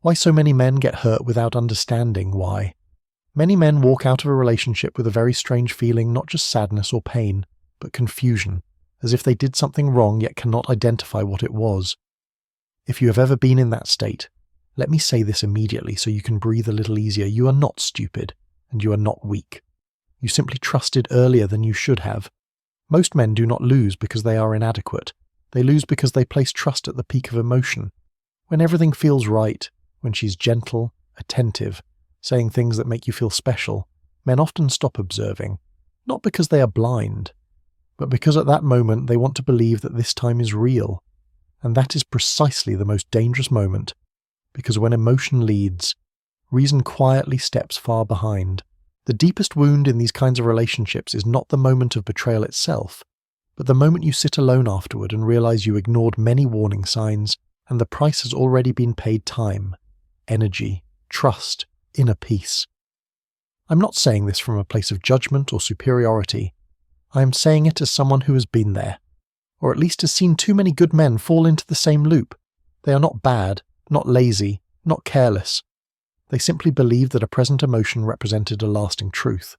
Why so many men get hurt without understanding why. Many men walk out of a relationship with a very strange feeling, not just sadness or pain, but confusion, as if they did something wrong yet cannot identify what it was. If you have ever been in that state, let me say this immediately so you can breathe a little easier. You are not stupid, and you are not weak. You simply trusted earlier than you should have. Most men do not lose because they are inadequate. They lose because they place trust at the peak of emotion. When everything feels right, when she's gentle, attentive, saying things that make you feel special, men often stop observing, not because they are blind, but because at that moment they want to believe that this time is real. And that is precisely the most dangerous moment, because when emotion leads, reason quietly steps far behind. The deepest wound in these kinds of relationships is not the moment of betrayal itself, but the moment you sit alone afterward and realize you ignored many warning signs, and the price has already been paid: time, energy, trust, inner peace. I'm not saying this from a place of judgment or superiority. I am saying it as someone who has been there, or at least has seen too many good men fall into the same loop. They are not bad, not lazy, not careless. They simply believed that a present emotion represented a lasting truth.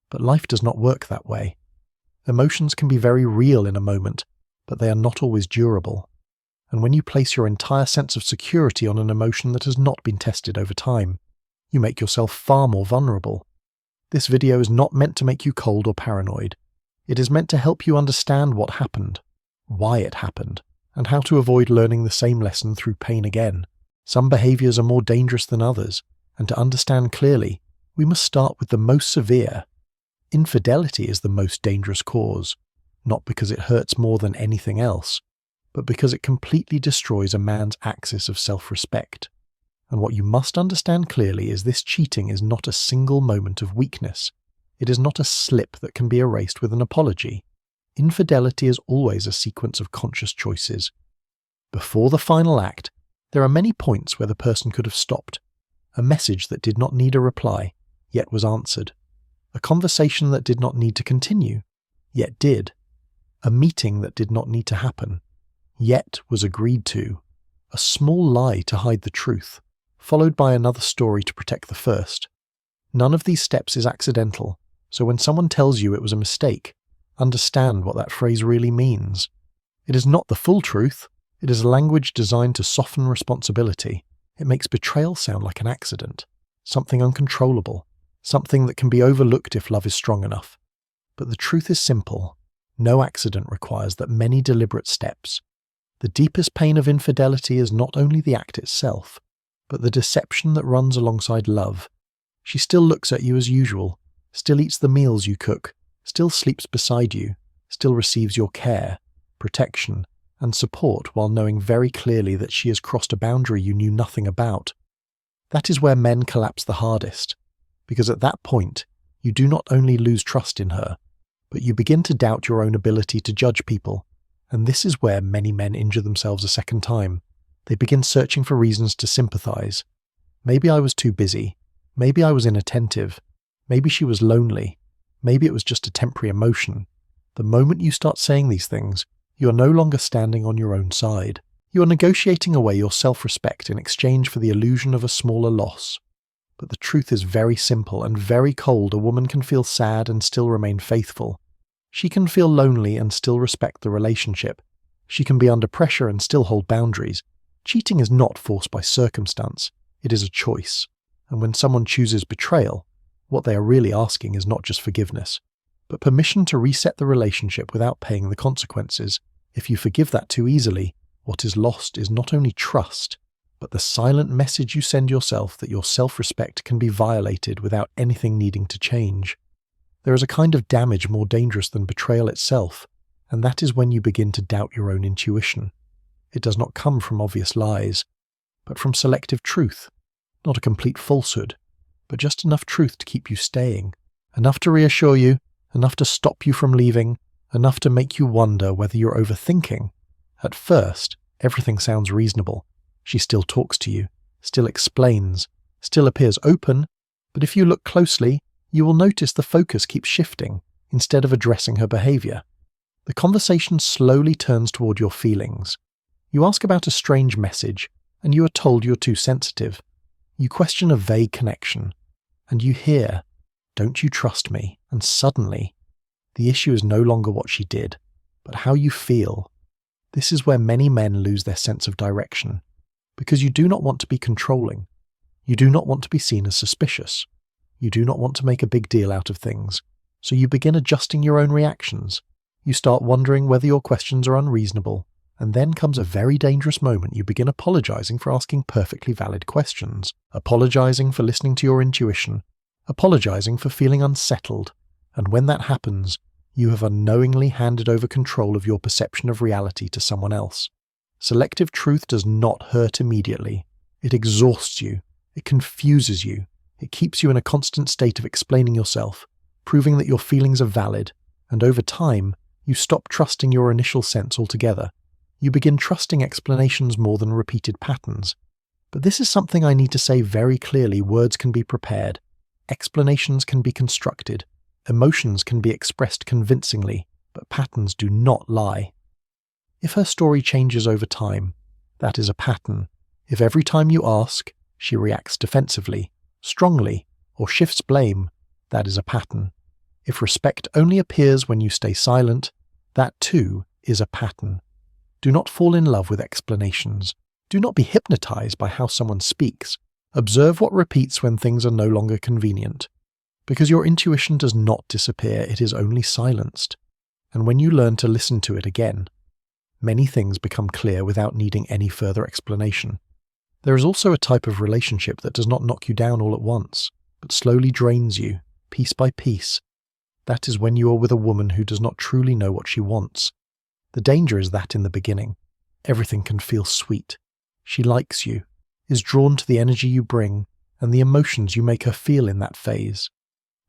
But life does not work that way. Emotions can be very real in a moment, but they are not always durable. And when you place your entire sense of security on an emotion that has not been tested over time, you make yourself far more vulnerable. This video is not meant to make you cold or paranoid. It is meant to help you understand what happened, why it happened, and how to avoid learning the same lesson through pain again. Some behaviors are more dangerous than others, and to understand clearly, we must start with the most severe. Infidelity is the most dangerous cause, not because it hurts more than anything else, but because it completely destroys a man's axis of self-respect. And what you must understand clearly is this: cheating is not a single moment of weakness. It is not a slip that can be erased with an apology. Infidelity is always a sequence of conscious choices. Before the final act, there are many points where the person could have stopped. A message that did not need a reply, yet was answered. A conversation that did not need to continue, yet did. A meeting that did not need to happen, yet was agreed to. A small lie to hide the truth, followed by another story to protect the first. None of these steps is accidental, so when someone tells you it was a mistake, understand what that phrase really means. It is not the full truth. It is language designed to soften responsibility. It makes betrayal sound like an accident, something uncontrollable, something that can be overlooked if love is strong enough. But the truth is simple. No accident requires that many deliberate steps. The deepest pain of infidelity is not only the act itself, but the deception that runs alongside love. She still looks at you as usual, still eats the meals you cook, still sleeps beside you, still receives your care, protection, and support while knowing very clearly that she has crossed a boundary you knew nothing about. That is where men collapse the hardest, because at that point, you do not only lose trust in her, but you begin to doubt your own ability to judge people, and this is where many men injure themselves a second time. They begin searching for reasons to sympathize. Maybe I was too busy. Maybe I was inattentive. Maybe she was lonely. Maybe it was just a temporary emotion. The moment you start saying these things, you are no longer standing on your own side. You are negotiating away your self-respect in exchange for the illusion of a smaller loss. But the truth is very simple and very cold. A woman can feel sad and still remain faithful. She can feel lonely and still respect the relationship. She can be under pressure and still hold boundaries. Cheating is not forced by circumstance. It is a choice. And when someone chooses betrayal, what they are really asking is not just forgiveness, but permission to reset the relationship without paying the consequences. If you forgive that too easily, what is lost is not only trust, but the silent message you send yourself that your self-respect can be violated without anything needing to change. There is a kind of damage more dangerous than betrayal itself, and that is when you begin to doubt your own intuition. It does not come from obvious lies, but from selective truth, not a complete falsehood, but just enough truth to keep you staying, enough to reassure you, enough to stop you from leaving, enough to make you wonder whether you're overthinking. At first, everything sounds reasonable. She still talks to you, still explains, still appears open, but if you look closely, you will notice the focus keeps shifting instead of addressing her behavior. The conversation slowly turns toward your feelings. You ask about a strange message, and you are told you're too sensitive. You question a vague connection, and you hear, "Don't you trust me?" And suddenly, the issue is no longer what she did, but how you feel. This is where many men lose their sense of direction, because you do not want to be controlling. You do not want to be seen as suspicious. You do not want to make a big deal out of things, so you begin adjusting your own reactions. You start wondering whether your questions are unreasonable, and then comes a very dangerous moment. You begin apologizing for asking perfectly valid questions, apologizing for listening to your intuition, apologizing for feeling unsettled, and when that happens, you have unknowingly handed over control of your perception of reality to someone else. Selective truth does not hurt immediately. It exhausts you. It confuses you. It keeps you in a constant state of explaining yourself, proving that your feelings are valid, and over time, you stop trusting your initial sense altogether. You begin trusting explanations more than repeated patterns. But this is something I need to say very clearly. Words can be prepared. Explanations can be constructed. Emotions can be expressed convincingly, but patterns do not lie. If her story changes over time, that is a pattern. If every time you ask, she reacts defensively, strongly, or shifts blame, that is a pattern. If respect only appears when you stay silent, that too is a pattern. Do not fall in love with explanations. Do not be hypnotized by how someone speaks. Observe what repeats when things are no longer convenient. Because your intuition does not disappear, it is only silenced. And when you learn to listen to it again, many things become clear without needing any further explanation. There is also a type of relationship that does not knock you down all at once, but slowly drains you, piece by piece. That is when you are with a woman who does not truly know what she wants. The danger is that in the beginning, everything can feel sweet. She likes you, is drawn to the energy you bring, and the emotions you make her feel in that phase.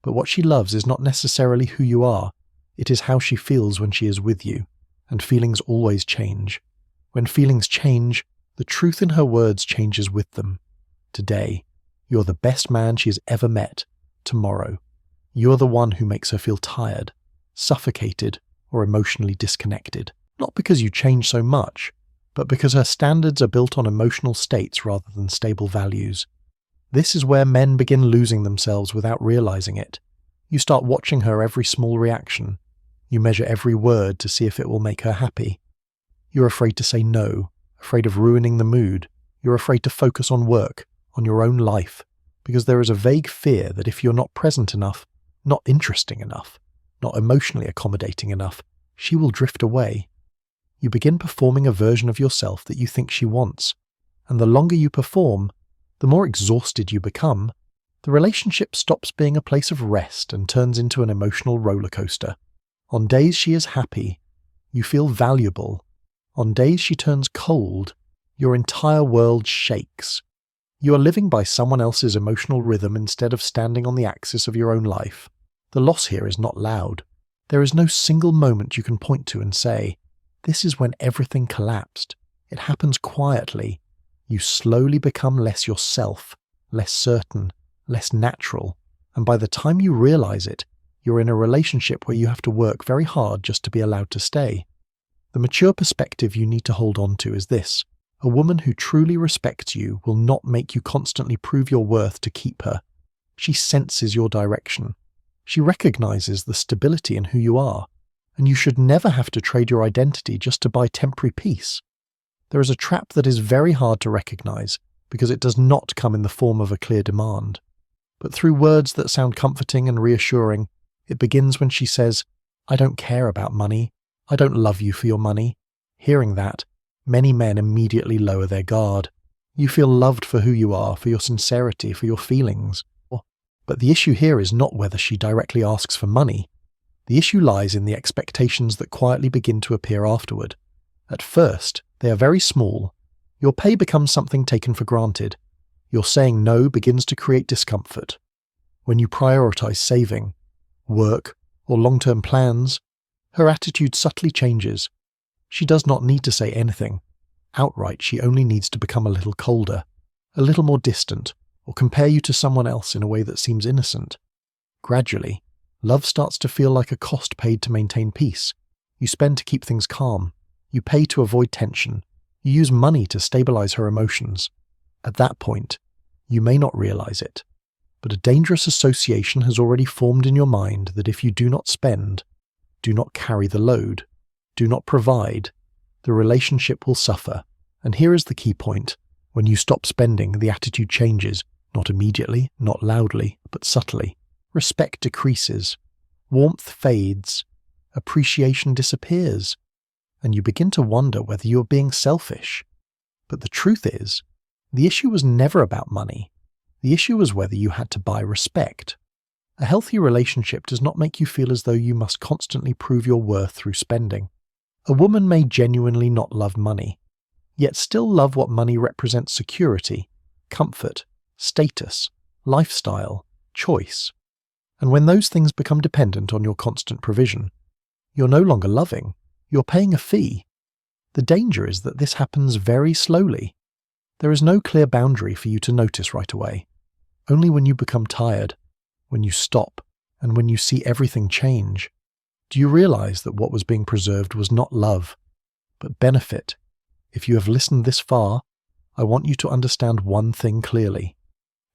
But what she loves is not necessarily who you are, it is how she feels when she is with you, and feelings always change. When feelings change, the truth in her words changes with them. Today, you're the best man she has ever met. Tomorrow, you're the one who makes her feel tired, suffocated, or emotionally disconnected. Not because you change so much, but because her standards are built on emotional states rather than stable values. This is where men begin losing themselves without realizing it. You start watching her every small reaction. You measure every word to see if it will make her happy. You're afraid to say no, afraid of ruining the mood. You're afraid to focus on work, on your own life, because there is a vague fear that if you're not present enough, not interesting enough, not emotionally accommodating enough, she will drift away. You begin performing a version of yourself that you think she wants, and the longer you perform, the more exhausted you become. The relationship stops being a place of rest and turns into an emotional roller coaster. On days she is happy, you feel valuable. On days she turns cold, your entire world shakes. You are living by someone else's emotional rhythm instead of standing on the axis of your own life. The loss here is not loud. There is no single moment you can point to and say, "This is when everything collapsed." It happens quietly. You slowly become less yourself, less certain, less natural, and by the time you realize it, you're in a relationship where you have to work very hard just to be allowed to stay. The mature perspective you need to hold on to is this: a woman who truly respects you will not make you constantly prove your worth to keep her. She senses your direction. She recognizes the stability in who you are, and you should never have to trade your identity just to buy temporary peace. There is a trap that is very hard to recognize because it does not come in the form of a clear demand. But through words that sound comforting and reassuring, it begins when she says, "I don't care about money. I don't love you for your money." Hearing that, many men immediately lower their guard. You feel loved for who you are, for your sincerity, for your feelings. But the issue here is not whether she directly asks for money. The issue lies in the expectations that quietly begin to appear afterward. At first, they are very small. Your pay becomes something taken for granted. Your saying no begins to create discomfort. When you prioritize saving, work, or long-term plans, her attitude subtly changes. She does not need to say anything. Outright, she only needs to become a little colder, a little more distant, or compare you to someone else in a way that seems innocent. Gradually, love starts to feel like a cost paid to maintain peace. You spend to keep things calm. You pay to avoid tension. You use money to stabilize her emotions. At that point, you may not realize it, but a dangerous association has already formed in your mind that if you do not spend, do not carry the load, do not provide, the relationship will suffer. And here is the key point. When you stop spending, the attitude changes, not immediately, not loudly, but subtly. Respect decreases, warmth fades, appreciation disappears, and you begin to wonder whether you are being selfish. But the truth is, the issue was never about money. The issue was whether you had to buy respect. A healthy relationship does not make you feel as though you must constantly prove your worth through spending. A woman may genuinely not love money, yet still love what money represents: security, comfort, status, lifestyle, choice. And when those things become dependent on your constant provision, you're no longer loving, you're paying a fee. The danger is that this happens very slowly. There is no clear boundary for you to notice right away. Only when you become tired, when you stop, and when you see everything change, do you realize that what was being preserved was not love, but benefit. If you have listened this far, I want you to understand one thing clearly.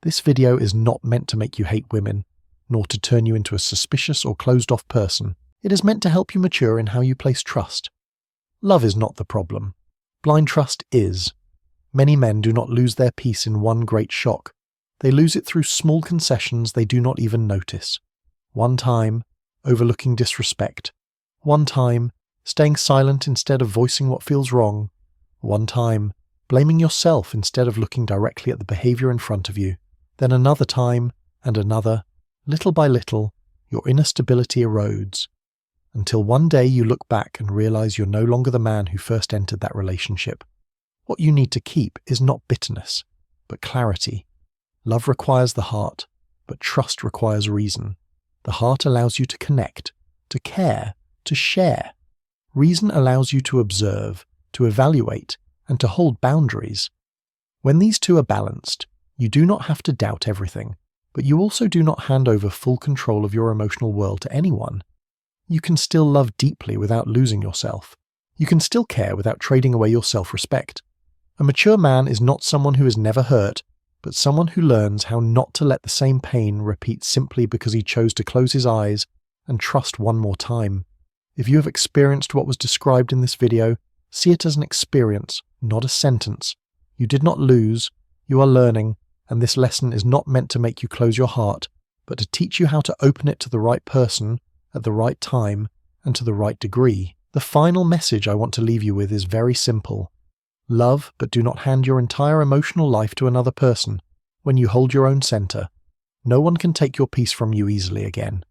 This video is not meant to make you hate women, nor to turn you into a suspicious or closed-off person. It is meant to help you mature in how you place trust. Love is not the problem. Blind trust is. Many men do not lose their peace in one great shock. They lose it through small concessions they do not even notice. One time, overlooking disrespect. One time, staying silent instead of voicing what feels wrong. One time, blaming yourself instead of looking directly at the behavior in front of you. Then another time, and another. Little by little, your inner stability erodes, until one day you look back and realize you're no longer the man who first entered that relationship. What you need to keep is not bitterness, but clarity. Love requires the heart, but trust requires reason. The heart allows you to connect, to care, to share. Reason allows you to observe, to evaluate, and to hold boundaries. When these two are balanced, you do not have to doubt everything, but you also do not hand over full control of your emotional world to anyone. You can still love deeply without losing yourself. You can still care without trading away your self-respect. A mature man is not someone who is never hurt, but someone who learns how not to let the same pain repeat simply because he chose to close his eyes and trust one more time. If you have experienced what was described in this video, see it as an experience, not a sentence. You did not lose, you are learning, and this lesson is not meant to make you close your heart, but to teach you how to open it to the right person, at the right time, and to the right degree. The final message I want to leave you with is very simple. Love, but do not hand your entire emotional life to another person. When you hold your own center, no one can take your peace from you easily again.